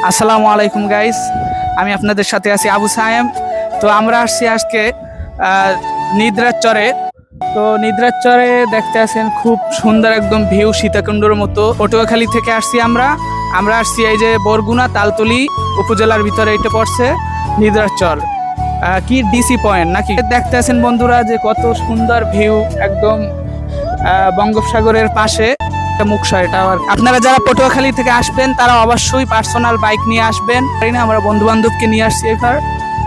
আসসালামু আলাইকুম গাইস, আমি আপনাদের সাথে আছি আবু সায়েম। তো আমরা আসছি আজকে নিদ্রার চরে। তো নিদ্রার চরে দেখতে আছেন খুব সুন্দর একদম ভিউ, সীতাকুণ্ডর মতো। পটুয়াখালী থেকে আসছি আমরা আসছি এই যে বরগুনা তালতলি উপজেলার ভিতরে এটা পড়ছে নিদ্রার চর। কি ডিসি পয়েন্ট নাকি দেখতে আছেন বন্ধুরা, যে কত সুন্দর ভিউ একদম বঙ্গোপসাগরের পাশে। মুকসয় টাওয়ার। আপনারা যারা পটুয়াখালী থেকে আসবেন তারা অবশ্যই পার্সোনাল বাইক নিয়ে আসবেন। আমরা বন্ধু বান্ধবকে নিয়ে আসছি এবার।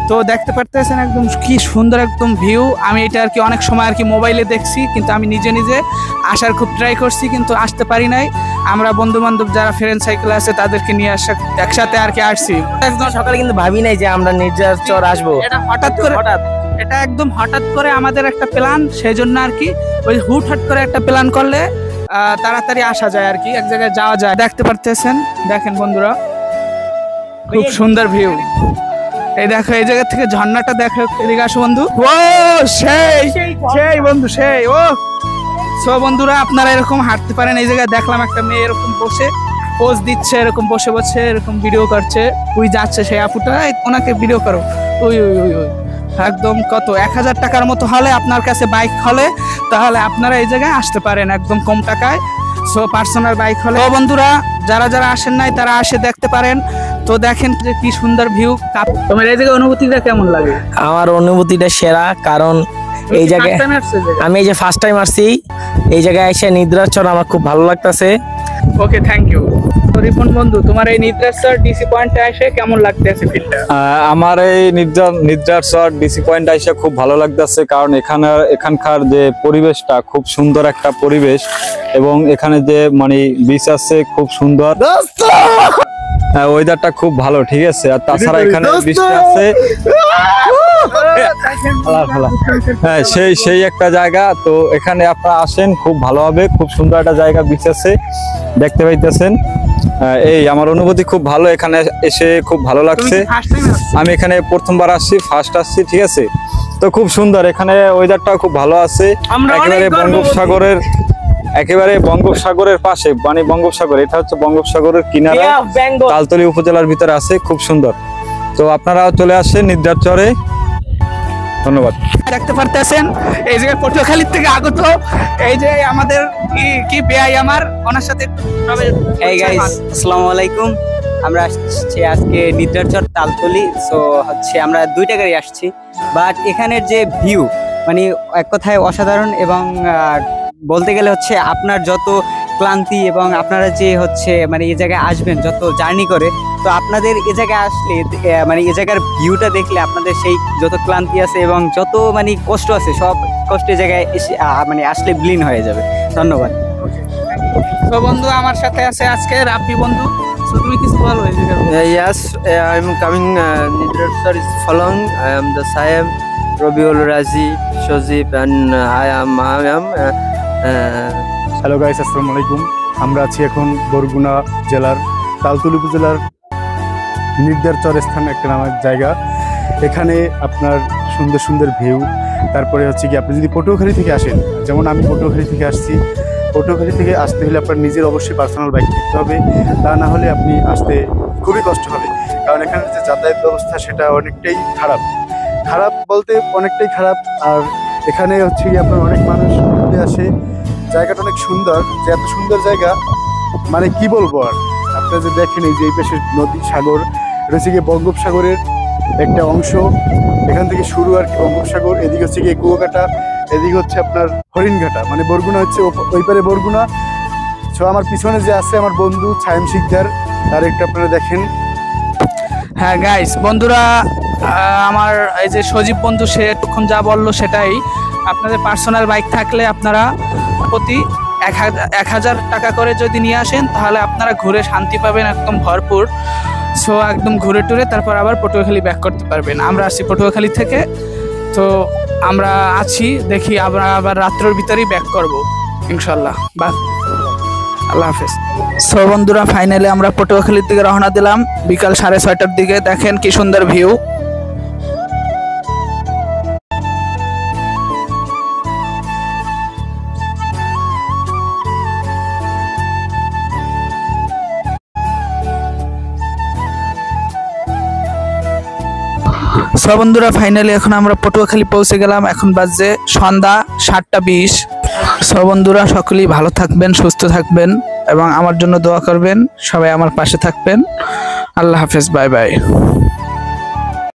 তো দেখতে পারতেছেন একদম কি সুন্দর একদম ভিউ। আমি এটা আর কি অনেক সময় আর কি মোবাইলে দেখছি, কিন্তু আমি নিজে নিজে আসার খুব ট্রাই করছি, কিন্তু আসতে পারি নাই। আমরা বন্ধু বান্ধব যারা ফ্রেন্ড সাইকেল আছে তাদেরকে নিয়ে একসাথে আর কি আসছি। একদম সকালে কিন্তু ভাবি নাই যে আমরা নির্জার চর আসবো। এটা এটা একদম হঠাৎ করে আমাদের একটা প্ল্যান, সেই জন্য আর কি ওই হুটহাট করে একটা প্ল্যান করলে তাড়াতাড়ি আসা যায় আর কি, এক জায়গায় যাওয়া যায়। দেখতে পারতেছেন, দেখেন বন্ধুরা খুব সুন্দর ভিউ। এই দেখো এই জায়গা থেকে ঝর্ণাটা দেখো, এদিকে আসো বন্ধু। ও সেই সেই বন্ধু সেই। ও সো বন্ধুরা, আপনারা এরকম হাঁটতে পারেন। এই জায়গায় দেখলাম একটা মেয়ে এরকম বসে পোজ দিচ্ছে, এরকম বসে বসে এরকম ভিডিও করছে। ওই যাচ্ছে সেই আপুটা, ওনাকে ভিডিও করো। ওই ওই ওই ওই একদম কত 1000 টাকার মতো হলে আপনার কাছে বাইক হলে তাহলে আপনারা এই জায়গায় আসতে পারেন একদম কম টাকায়। সো পার্সোনাল বাইক হলে বন্ধুরা যারা যারা আসেন নাই তারা আসে দেখতে পারেন। তো দেখেন যে কি সুন্দর ভিউ। তোমার এই জায়গায় অনুভূতিটা কেমন লাগে? আমার অনুভূতিটা সেরা, কারণ এই জায়গায় আমি এই যে ফার্স্ট টাইম আসছি, এই জায়গায় এসে নিদ্রার চর আমার খুব ভালো লাগতেছে। ওকে, থ্যাংক ইউ। রিপন বন্ধু, তোমার এই নিদ্রার চর ডিসি পয়েন্টে এসে কেমন লাগতেছে ফিলটা? আমার এই নিদ্রার চর ডিসি পয়েন্টে এসে খুব ভালো লাগতেছে, কারণ এখানকার যে পরিবেশটা খুব সুন্দর একটা পরিবেশ, এবং এখানে যে মানে বিচ আছে খুব সুন্দর, ওয়েদারটা খুব ভালো, ঠিক আছে। আর তাছাড়া এখানে বৃষ্টি আছে, হ্যাঁ সেই একটা জায়গা। তো এখানে আপনারা আসেন, খুব ভালো হবে, খুব সুন্দর একটা জায়গা, বিচ আছে দেখতে পাইতেছেন। এই আমার অনুভূতি খুব ভালো, এখানে এসে খুব ভালো লাগছে। আমি এখানে প্রথমবার আসছি, ফার্স্ট আসছি, ঠিক আছে। তো খুব সুন্দর, এখানে ওয়েদারটাও খুব ভালো আছে, একেবারে বঙ্গোপসাগরের পাশে, মানে বঙ্গোপসাগর, এটা হচ্ছে বঙ্গোপসাগরের কিনারা, তালতলি উপজেলার ভিতরে আছে, খুব সুন্দর। তো আপনারাও চলে আসেন নিদ্রার চরে। ধন্যবাদ। দেখতে পারতেছেন এই জায়গায় পটুয়াখালী থেকে আগত এই যে আমাদের কি বেয়াই, আমার ওনার সাথে। এই গাইস, আসসালামু আলাইকুম। আমরা আসছি আজকে নিদ্রার চর তালতলি। সো হচ্ছে আমরা 2 টাকারই আসছি, বাট এখানের যে ভিউ মানে এক কথায় অসাধারণ। এবং বলতে গেলে হচ্ছে আপনার যত ক্লান্তি এবং আপনারা যে হচ্ছে মানে এই জায়গায় আসবেন যত জার্নি করে, তো আপনাদের এ জায়গায় আসলে মানে এ জায়গার ভিউটা দেখলে আপনাদের সেই যত ক্লান্তি আছে এবং যত মানে কষ্ট আছে সব কষ্ট এই জায়গায় এসে মানে আসলে বিলীন হয়ে যাবে। ধন্যবাদ। তো বন্ধু আমার সাথে আছে আজকে রাব্বি বন্ধু। সো তুমি কিছু বলো এই জায়গায়? Yes, I'm coming. Nidrar sir is following. I am the Saem, Rabiul Razi, Shozib, and I am. Hello guys, আসসালামু আলাইকুম। আমরা আছি এখন বরগুনা জেলার তালতলি উপজেলার নিদ্রার চর স্থান, একটা নামের জায়গা। এখানে আপনার সুন্দর সুন্দর ভিউ। তারপরে হচ্ছে কি, আপনি যদি পটুয়াখালী থেকে আসেন, যেমন আমি পটুয়াখালী থেকে আসছি, পটুয়াখালী থেকে আসতে হলে আপনার নিজের অবশ্যই পার্সোনাল বাইক নিতে হবে, তা না হলে আপনি আসতে খুবই কষ্ট হবে। কারণ এখানে যে যাতায়াত ব্যবস্থা সেটা অনেকটাই খারাপ বলতে অনেকটাই খারাপ। আর এখানে হচ্ছে কি আপনার অনেক মানুষ ঘুরতে আসে, জায়গাটা অনেক সুন্দর, যে এত সুন্দর জায়গা মানে কি বলবো। আর আপনারা যে দেখেন এই যে এই পাশে নদী, সাগর রয়েছে গিয়ে বঙ্গোপসাগরের একটা অংশ, এখান থেকে শুরু আর কি বঙ্গোপসাগর। এদিকে হচ্ছে গিয়ে কুয়াকাটা, এদিকে হচ্ছে আপনার হরিণঘাটা, মানে বরগুনা হচ্ছে ওই পারে বরগুনা। সো আমার পিছনে যে আছে আমার বন্ধু ছায়েম শিকদার, তার একটু আপনারা দেখেন। হ্যাঁ গাইস বন্ধুরা, আমার এই যে সজীব বন্ধু সে এতক্ষণ যা বললো সেটাই। আপনাদের পার্সোনাল বাইক থাকলে আপনারা প্রতি 1000 টাকা করে যদি নিয়ে আসেন তাহলে আপনারা ঘুরে শান্তি পাবেন একদম ভরপুর। সো একদম ঘুরে টুরে তারপর আবার পটুয়াখালী ব্যাক করতে পারবেন। আমরা আসছি পটুয়াখালী থেকে, তো আমরা আছি, দেখি আমরা আবার রাত্রের ভিতরেই ব্যাক করবো ইনশাল্লাহ। বা আল্লাহ হাফেজ। সো বন্ধুরা, ফাইনালি আমরা পটুয়াখালীর দিকে রওনা দিলাম বিকাল 6:30টার দিকে। দেখেন কি সুন্দর ভিউ। সো বন্ধুরা ফাইনালি এখন আমরা পটুয়াখালী পৌঁছে গেলাম, এখন বাজে সন্ধ্যা 7:20। সো বন্ধুরা সকলেই ভালো থাকবেন, সুস্থ থাকবেন এবং আমার জন্য দোয়া করবেন, সবাই আমার পাশে থাকবেন। আল্লাহ হাফেজ, বাই বাই।